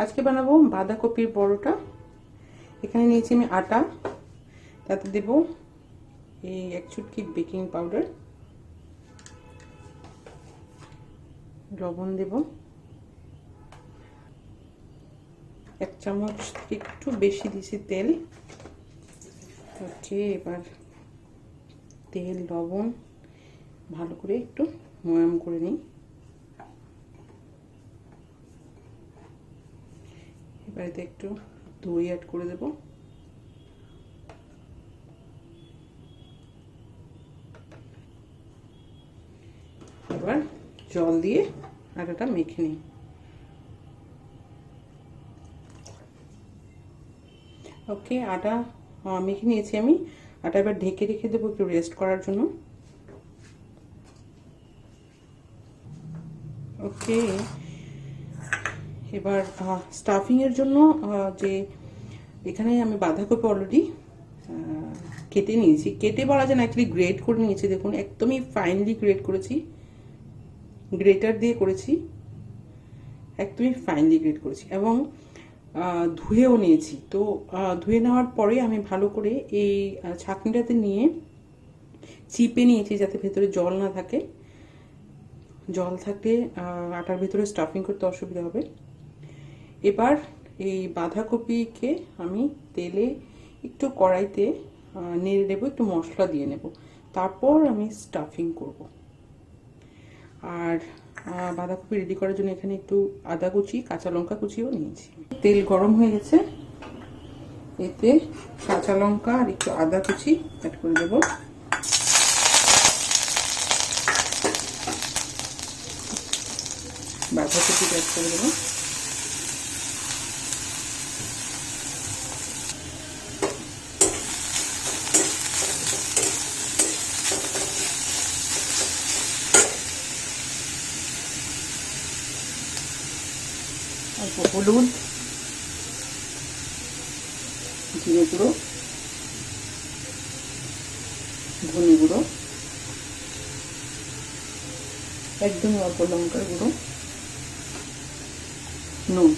আজকে বানাবো বাঁধাকপির পরোটা। এখানে নিয়েছি আমি আটা, তাতে দেব এই 1 চুটকি বেকিং পাউডার, লবণ দেব 1 চামচ থেকে একটু বেশি দিয়েছি তেল। এবার তেল লবণ ভালো করে একটু ময়াম করে নিই। এবার এতে একটু দই অ্যাড করে দেব। এবার জল দিয়ে আটাটা মেখে নিই। ওকে, আটা মেখে নিয়েছি আমি। আটা এবার ঢেকে রেখে দেবো একটু রেস্ট করার জন্য। ওকে, এবার স্টাফিং এর জন্য যে এখানে আমি বাঁধাকপি অলরেডি কেটে নিয়েছি। কেটে বলা যায় না, অ্যাকচুয়ালি গ্রেট করে নিয়েছি। দেখুন একদমই ফাইনলি গ্রেট করেছি, গ্রেটার দিয়ে করেছি, একদমই ফাইনলি গ্রেট করেছি এবং ধুয়েও নিয়েছি। তো ধুয়ে নেওয়ার পরে আমি ভালো করে এই ছাঁকনিটাতে নিয়ে চিপে নিয়েছি যাতে ভেতরে জল না থাকে। জল থাকলে আটার ভেতরে স্টাফিং করতে অসুবিধা হবে। এবার এই বাঁধাকপিকে আমি তেলে একটু কড়াইতে নেড়ে নেব, একটু মশলা দিয়ে নেব, তারপর আমি স্টাফিং করব। আর বাঁধাকপি রেডি করার জন্য এখানে একটু আদা কুচি, কাঁচা লঙ্কা কুচিও নিয়েছি। তেল গরম হয়ে গেছে, এতে কাঁচা লঙ্কা আর একটু আদা কুচি অ্যাড করে দেব। বাঁধাকপি অ্যাড করে দেব। অল্প হলুদ, জিরে গুঁড়ো, ধনে গুঁড়ো, একদমই অল্প লঙ্কার গুঁড়ো, নুন।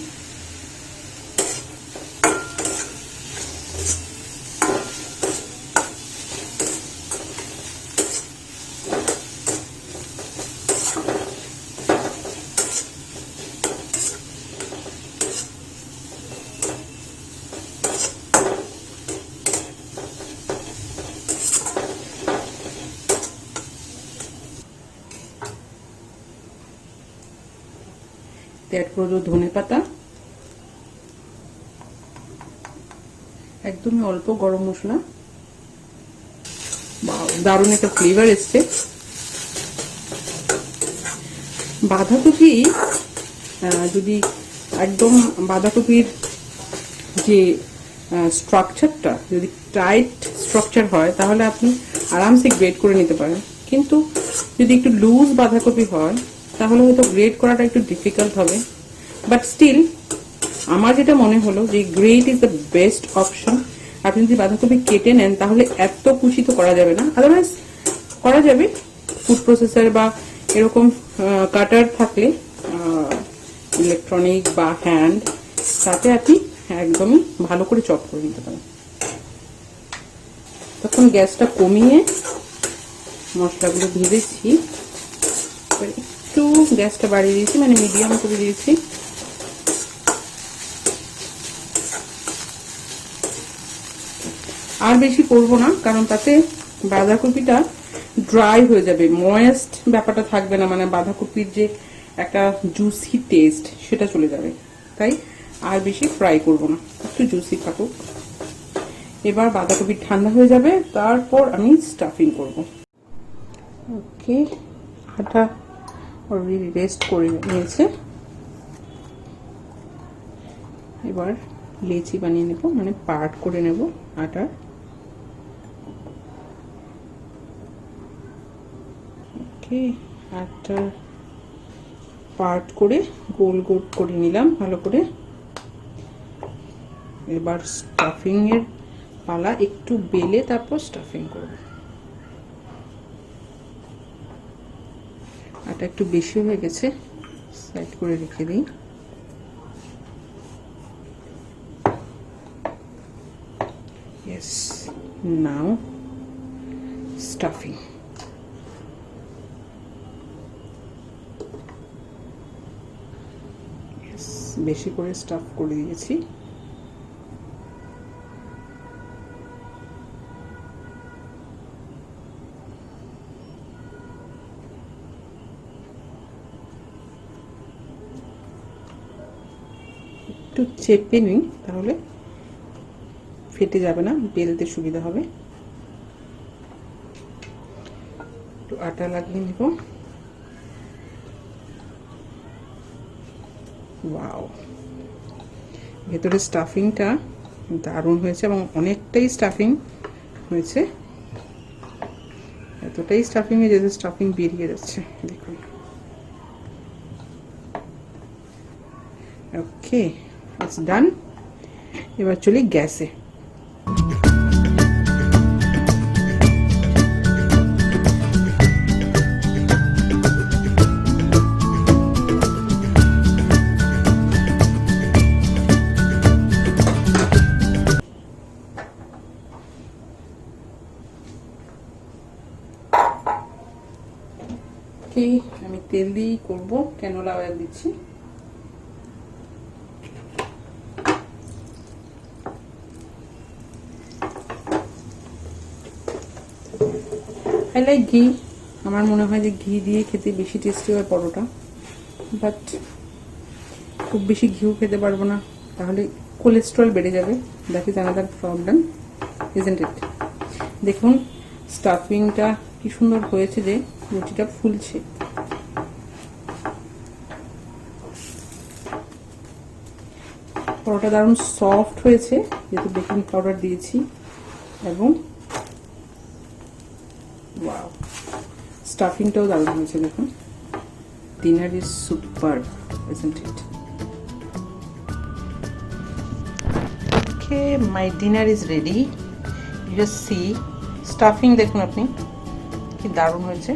অ্যাড করে দেবো ধনে পাতা, একদমই অল্প গরম মশলা। দারুণ একটা ফ্লেভার এসছে। বাঁধাকপি যদি একদম বাঁধাকপির যে স্ট্রাকচারটা যদি টাইট স্ট্রাকচার হয় তাহলে আপনি আরামসে গ্রেট করে নিতে পারেন, কিন্তু যদি একটু লুজ বাঁধাকপি হয় তাহলে হয়তো গ্রেট করাটা একটু ডিফিকাল্ট হবে। বাট স্টিল আমার যেটা মনে হলো যে great is the best option. আপনি যদি বাঁধাকপি কেটে নেন তাহলে এত কুচি তো করা যাবে না, আদারওয়াইজ করা যাবে ফুড প্রসেসর বা এরকম কাটার থাকলে, ইলেকট্রনিক বা হ্যান্ড, তাতে আপনি একদমই ভালো করে চপ করে নিতে পারেন। তখন গ্যাসটা কমিয়ে মশলাগুলো ভেজেছি, একটু গ্যাসটা বাড়িয়ে দিয়েছি, মানে মিডিয়াম করে দিয়েছি। আর বেশি করবো না, কারণ তাতে বাঁধাকপিটা ড্রাই হয়ে যাবে, ময়েস্ট ব্যাপারটা থাকবে না, মানে বাঁধাকপির যে একটা জুসি টেস্ট সেটা চলে যাবে। তাই আর বেশি ফ্রাই করবো না, একটু জুসি থাকুক। এবার বাঁধাকপি ঠান্ডা হয়ে যাবে, তারপর আমি স্টাফিং করব। ওকে, আটা অলরেডি রেস্ট করে নিয়েছে। এবার লেচি বানিয়ে নেব, মানে পার্ট করে নেব আটার। ওকে, আটার পার্ট করে গোল গোল করে নিলাম ভালো করে। এবার স্টাফিং এর পালা, একটু বেলে তারপর স্টাফিং করব। আটা একটু বেশি হয়ে গেছে, সাইড করে রেখে দিই। নাও স্টাফিং। বেশি করে স্টাফ করে দিয়েছি। একটু চেপে নিই, তাহলে ফেটে যাবে না, বেলতে সুবিধা হবে। একটু আটা লাগিয়ে নিব। ওয়াও, ভেতরে স্টাফিংটা দারুণ হয়েছে এবং অনেকটাই স্টাফিং হয়েছে। এতটাই স্টাফিং হয়ে যেতে স্টাফিং বেরিয়ে যাচ্ছে, দেখুন। ওকে, ইটস ডান। এবার চলি গ্যাসে। আমি তেল দিয়েই করবো, ক্যানোলা অয়েল দিচ্ছি। আই লাইক ঘি। আমার মনে হয় যে ঘি দিয়ে খেতে বেশি টেস্টি হয় পরোটা, বাট খুব বেশি ঘিও খেতে পারবো না, তাহলে কোলেস্ট্রল বেড়ে যাবে। That is another problem, isn't it? দেখুন স্টাফিংটা কি সুন্দর হয়েছে, যে রুটিটা ফুলছে। পরোটা দারুণ সফট হয়েছে, যেহেতু বেকিং পাউডার দিয়েছি। এবং ওয়াও, স্টাফিংটাও দারুণ হয়েছে, দেখুন। Dinner is super, isn't it? Okay, my dinner is ready. You just see, stuffing দেখুন আপনি, কি দারুণ হয়েছে।